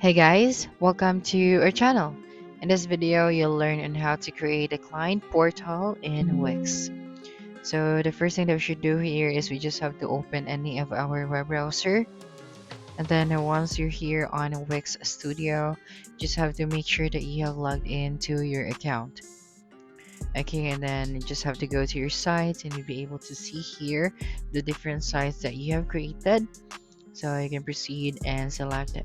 Hey guys, welcome to our channel. In this video, you'll learn on how to create a client portal in Wix. So the first thing that we should do here is we just have to open any of our web browser. And then once you're here on Wix Studio, just have to make sure that you have logged into your account. Okay, and then you just have to go to your site and you'll be able to see here the different sites that you have created. So you can proceed and select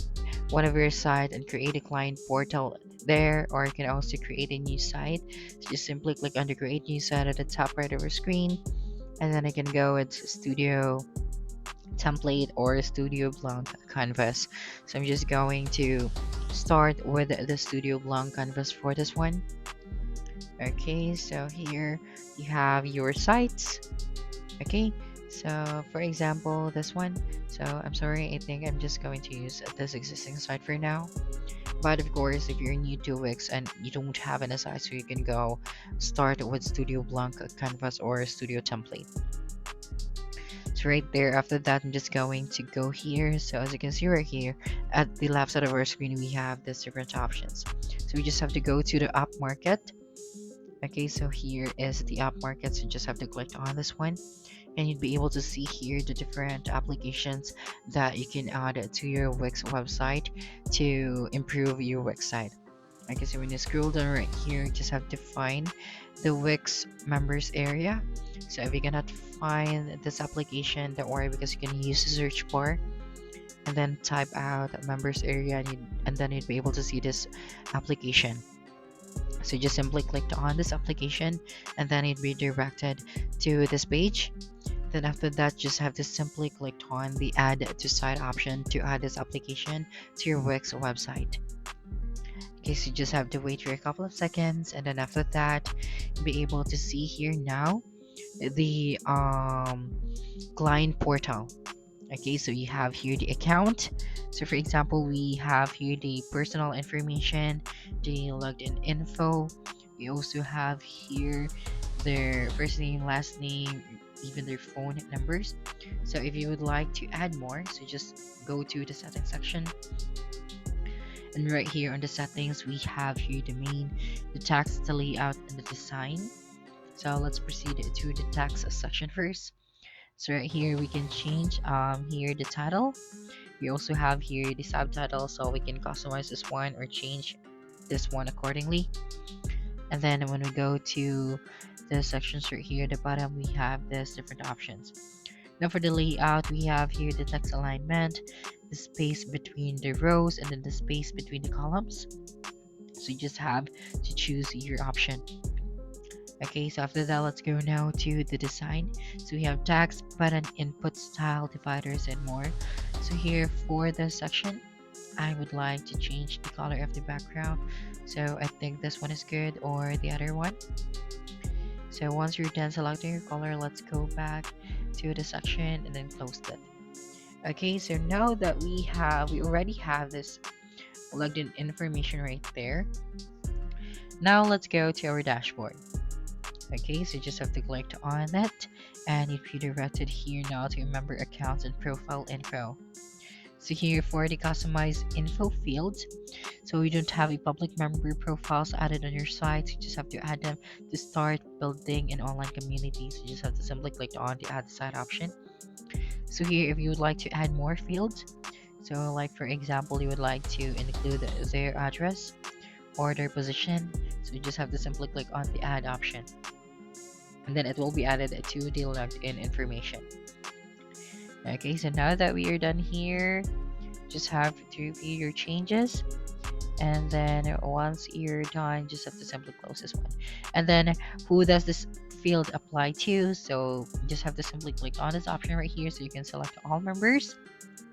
one of your site and create a client portal there, or you can also create a new site. So just simply click on the create new site at the top right of your screen, and then I can go with studio template or studio blank canvas. So I'm just going to start with the studio blank canvas for this one. Okay, so here you have your sites. Okay, so for example this one, so I'm sorry, I think I'm just going to use this existing site for now, but of course if you're new to Wix and you don't have an site, so you can go start with studio blank canvas or studio template. So right there, after that I'm just going to go here. So as you can see right here at the left side of our screen, we have these different options. So we just have to go to the app market. Okay, so here is the app market, so you just have to click on this one, and you'd be able to see here the different applications that you can add to your Wix website to improve your Wix site. Okay, so when you scroll down right here, you just have to find the Wix members area. So if you cannot find this application, don't worry, because you can use the search bar and then type out members area, and then you'd be able to see this application. So you just simply clicked on this application and then it redirected to this page. Then after that, just have to simply click on the add to site option to add this application to your Wix website. Okay, so you just have to wait for a couple of seconds, and then after that you'll be able to see here now the client portal. Okay, so you have here the account. So for example, we have here the personal information, the logged in info. We also have here their first name, last name, even their phone numbers. So if you would like to add more, so just go to the settings section, and right here on the settings we have here the main, the text, the layout, and the design. So let's proceed to the text section first. So right here we can change here the title. We also have here the subtitle, so we can customize this one or change this one accordingly. And then when we go to the sections right here at the bottom, we have this different options. Now for the layout, we have here the text alignment, the space between the rows, and then the space between the columns. So you just have to choose your option. Okay, so after that, let's go now to the design. So we have text, button, input, style, dividers, and more. So here for this section, I would like to change the color of the background. So I think this one is good, or the other one. So once you're done selecting your color, let's go back to the section and then close it. Okay, so now that we already have this logged in information right there. Now let's go to our dashboard. Okay, so you just have to click on that, and it redirected here now to member accounts and profile info. So here for the customized info fields, so we don't have a public member profiles added on your site, so you just have to add them to start building an online community. So you just have to simply click on the add site option. So here if you would like to add more fields, so like for example you would like to include their address or their position, so you just have to simply click on the add option, and then it will be added to the logged in information. Okay, so now that we are done here, just have to review your changes, and then once you're done, just have to simply close this one. And then who does this field apply to? So you just have to simply click on this option right here, so you can select all members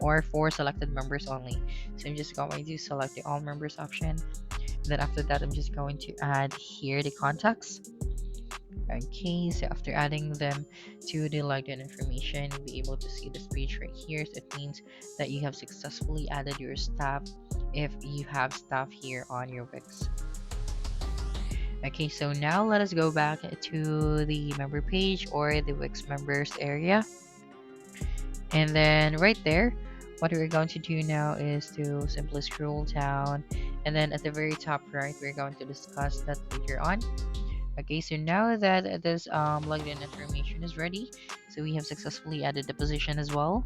or for selected members only. So I'm just going to select the all members option, and then after that I'm just going to add here the contacts. Okay, so after adding them to the logged in information, you'll be able to see this page right here. So it means that you have successfully added your staff if you have staff here on your Wix. Okay, so now let us go back to the member page or the Wix members area. And then right there, What we're going to do now is to simply scroll down, and then at the very top right, we're going to discuss that later on. Okay, so now that this login information is ready, so we have successfully added the position as well.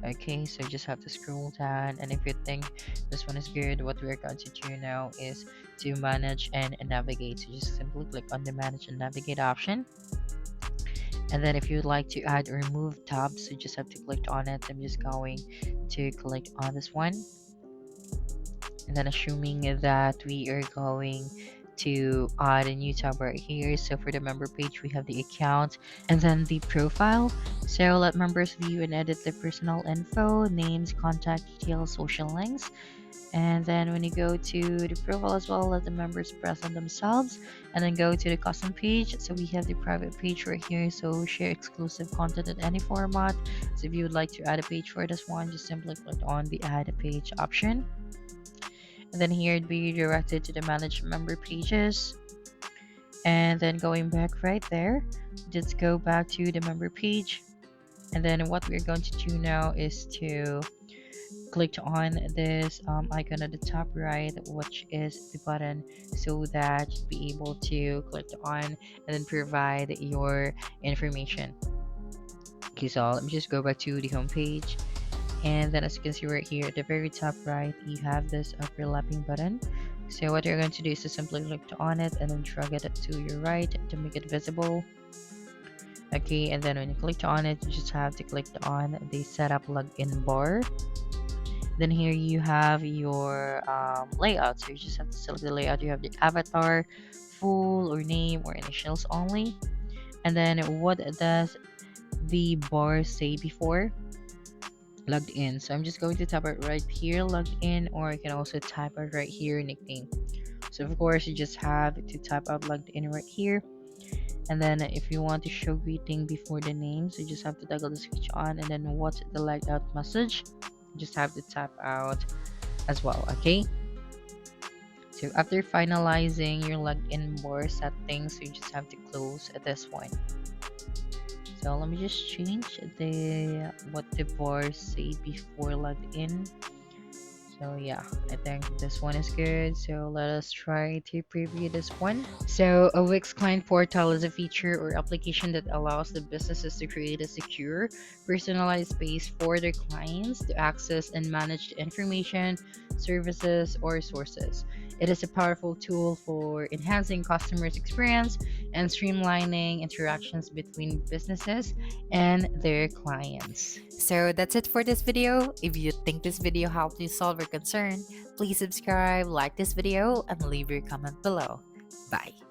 Okay, so just have to scroll down, and if you think this one is good, what we're going to do now is to manage and navigate. So just simply click on the manage and navigate option, and then if you'd like to add or remove tabs, you just have to click on it. I'm just going to click on this one, and then assuming that we are going to add a new tab right here. So for the member page, we have the account and then the profile. So let members view and edit their personal info, names, contact details, social links. And then when you go to the profile as well, let the members present themselves, and then go to the custom page. So we have the private page right here. So share exclusive content in any format. So if you would like to add a page for this one, just simply click on the add a page option. And then here it'd be redirected to the manage member pages. And then going back right there, just go back to the member page. And then what we're going to do now is to click on this icon at the top right, which is the button, so that you'll be able to click on and then provide your information. Okay, so let me just go back to the home page, and then as you can see right here at the very top right, you have this overlapping button. So what you're going to do is to simply click on it and then drag it to your right to make it visible. Okay, and then when you click on it, you just have to click on the setup login bar. Then here you have your layout. So you just have to select the layout. You have the avatar, full or name or initials only. And then what does the bar say before? Logged in. So I'm just going to type it right here, logged in, or I can also type it right here, nickname. So of course you just have to type out logged in right here. And then if you want to show greeting before the name, so you just have to toggle the switch on, and then what's the layout message? You just have to tap out as well. Okay, so after finalizing your login bar settings, you just have to close this one. So let me just change the what the bars say before logged in. So yeah, I think this one is good. So let us try to preview this one. So a Wix client portal is a feature or application that allows the businesses to create a secure, personalized space for their clients to access and manage the information, services, or resources. It is a powerful tool for enhancing customers' experience and streamlining interactions between businesses and their clients. So that's it for this video. If you think this video helped you solve your concern, please subscribe, like this video, and leave your comment below. Bye.